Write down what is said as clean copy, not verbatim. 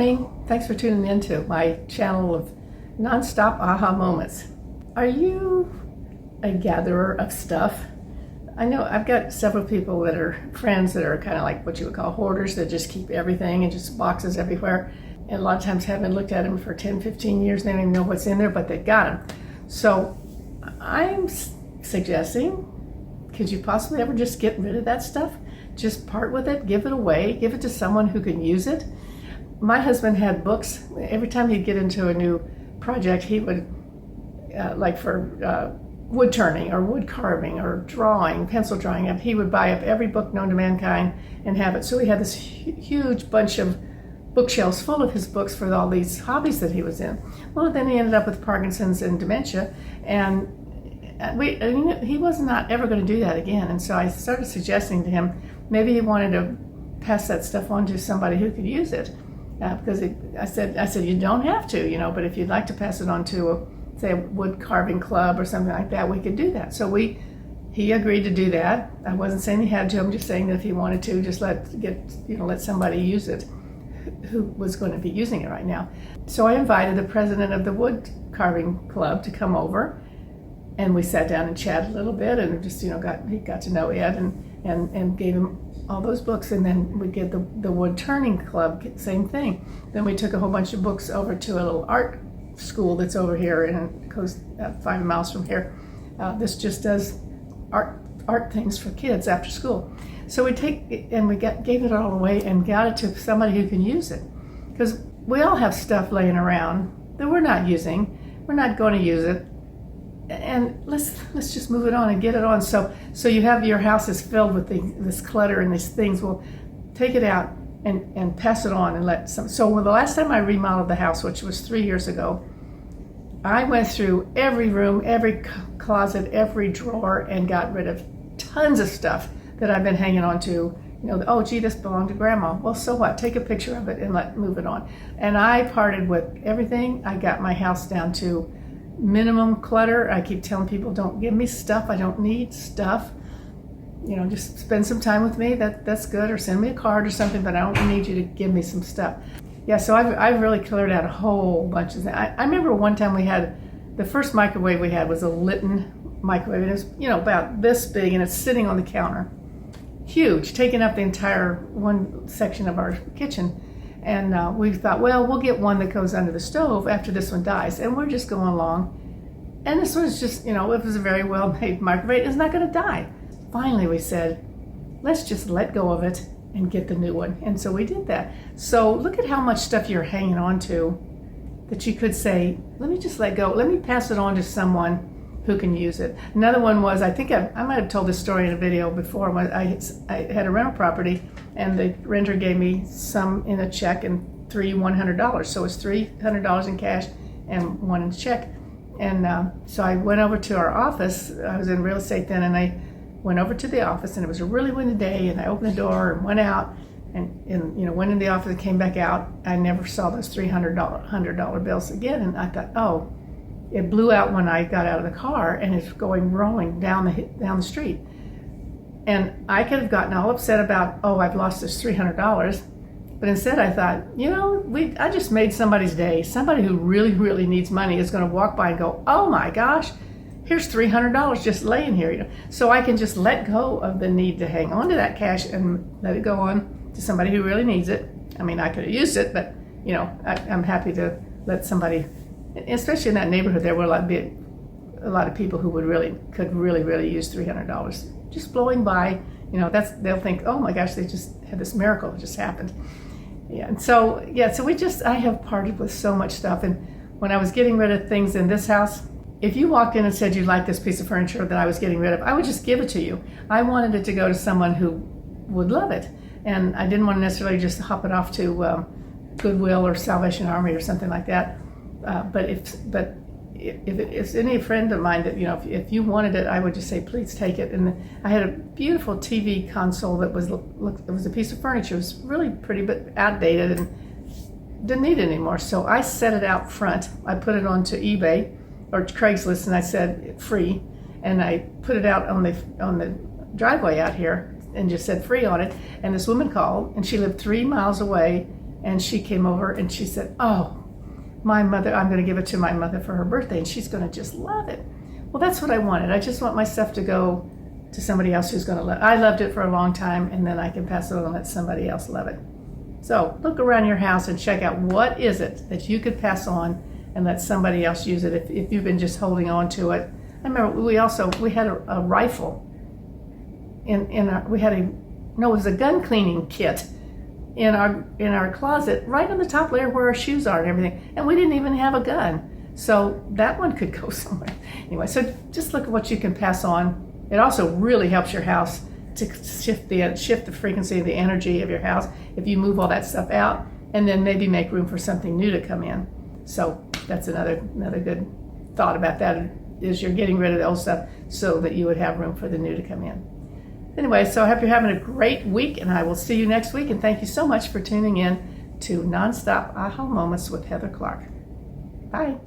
morning. Thanks for tuning in to my channel of nonstop aha moments. Are you a gatherer of stuff? I know I've got several people that are friends that are kind of like what you would call hoarders that just keep everything and just boxes everywhere. And a lot of times haven't looked at them for 10, 15 years. They don't even know what's in there, but they got them. So I'm suggesting, could you possibly ever just get rid of that stuff? Just part with it, give it away, give it to someone who can use it. My husband had books. Every time he'd get into a new project, he would, like for wood turning or wood carving or drawing, pencil drawing, he would buy up every book known to mankind and have it. So he had this huge bunch of bookshelves full of his books for all these hobbies that he was in. Well, then he ended up with Parkinson's and dementia, and he was not ever going to do that again. And so I started suggesting to him maybe he wanted to pass that stuff on to somebody who could use it. Because I said you don't have to, but if you'd like to pass it on to say a wood carving club or something like that, we could do that. So he agreed to do that. I wasn't saying he had to. I'm just saying that if he wanted to, just let somebody use it who was going to be using it right now. So I invited the president of the wood carving club to come over, and we sat down and chatted a little bit, and just he got to know Ed and gave him all those books. And then we get the wood turning club, same thing. Then we took a whole bunch of books over to a little art school that's over here, and it goes 5 miles from here. This just does art things for kids after school. So we gave it all away and got it to somebody who can use it, because we all have stuff laying around that we're not using. We're not going to use it, and let's just move it on and get it on. So you have your house is filled with this clutter and these things. Well, take it out and pass it on and let some. So the last time I remodeled the house, which was 3 years ago, I went through every room, every closet, every drawer, and got rid of tons of stuff that I've been hanging on to. Oh gee, this belonged to grandma. Well, so what? Take a picture of it and move it on. And I parted with everything. I got my house down to minimum clutter. I keep telling people, don't give me stuff. I don't need stuff. Just spend some time with me. That's good. Or send me a card or something, but I don't need you to give me some stuff. Yeah, so I've really cleared out a whole bunch of things. I remember one time we had, the first microwave we had was a Litton microwave. And it was, about this big, and it's sitting on the counter. Huge, taking up the entire one section of our kitchen. And we thought, well, we'll get one that goes under the stove after this one dies. And we're just going along. And this one's just, it was a very well-made microwave. It's not going to die. Finally, we said, let's just let go of it and get the new one. And so we did that. So look at how much stuff you're hanging on to that you could say, let me just let go. Let me pass it on to someone who can use it. Another one was, I think I might have told this story in a video before. I had a rental property, and the renter gave me some in a check and $3 $100. So it's $300 in cash and one in a check. And so I went over to our office. I was in real estate then, and I went over to the office, and it was a really windy day, and I opened the door and went out and went in the office and came back out. I never saw those $100 bills again, and I thought, oh, it blew out when I got out of the car, and it's rolling down the street. And I could have gotten all upset about, oh, I've lost this $300. But instead I thought, I just made somebody's day. Somebody who really, really needs money is going to walk by and go, oh my gosh, here's $300 just laying here. So I can just let go of the need to hang on to that cash and let it go on to somebody who really needs it. I mean, I could have used it, but I'm happy to let somebody, especially in that neighborhood, there were a lot of people who could really use $300 just blowing by. They'll think, oh my gosh, they just had this miracle that just happened. Yeah, and so I have parted with so much stuff. And when I was getting rid of things in this house, if you walked in and said you'd like this piece of furniture that I was getting rid of, I would just give it to you. I wanted it to go to someone who would love it, and I didn't want to necessarily just hop it off to Goodwill or Salvation Army or something like that. But if it's any friend of mine that, if you wanted it, I would just say, please take it. And I had a beautiful TV console that was a piece of furniture. It was really pretty, but outdated and didn't need it anymore. So I set it out front. I put it onto eBay or Craigslist, and I said free. And I put it out on the driveway out here and just said free on it. And this woman called, and she lived 3 miles away, and she came over and she said, oh, my mother, I'm going to give it to my mother for her birthday, and she's going to just love it. Well, that's what I wanted. I just want my stuff to go to somebody else who's going to love it. I loved it for a long time, and then I can pass it on and let somebody else love it. So look around your house and check out what is it that you could pass on and let somebody else use it if you've been just holding on to it. I remember we had a rifle it was a gun cleaning kit in our closet, right on the top layer where our shoes are and everything, and we didn't even have a gun. So that one could go somewhere. Anyway, so just look at what you can pass on. It also really helps your house to shift the frequency of the energy of your house if you move all that stuff out, and then maybe make room for something new to come in. So that's another good thought about that, is you're getting rid of the old stuff so that you would have room for the new to come in. Anyway, so I hope you're having a great week, and I will see you next week. And thank you so much for tuning in to Nonstop Aha Moments with Heather Clark. Bye.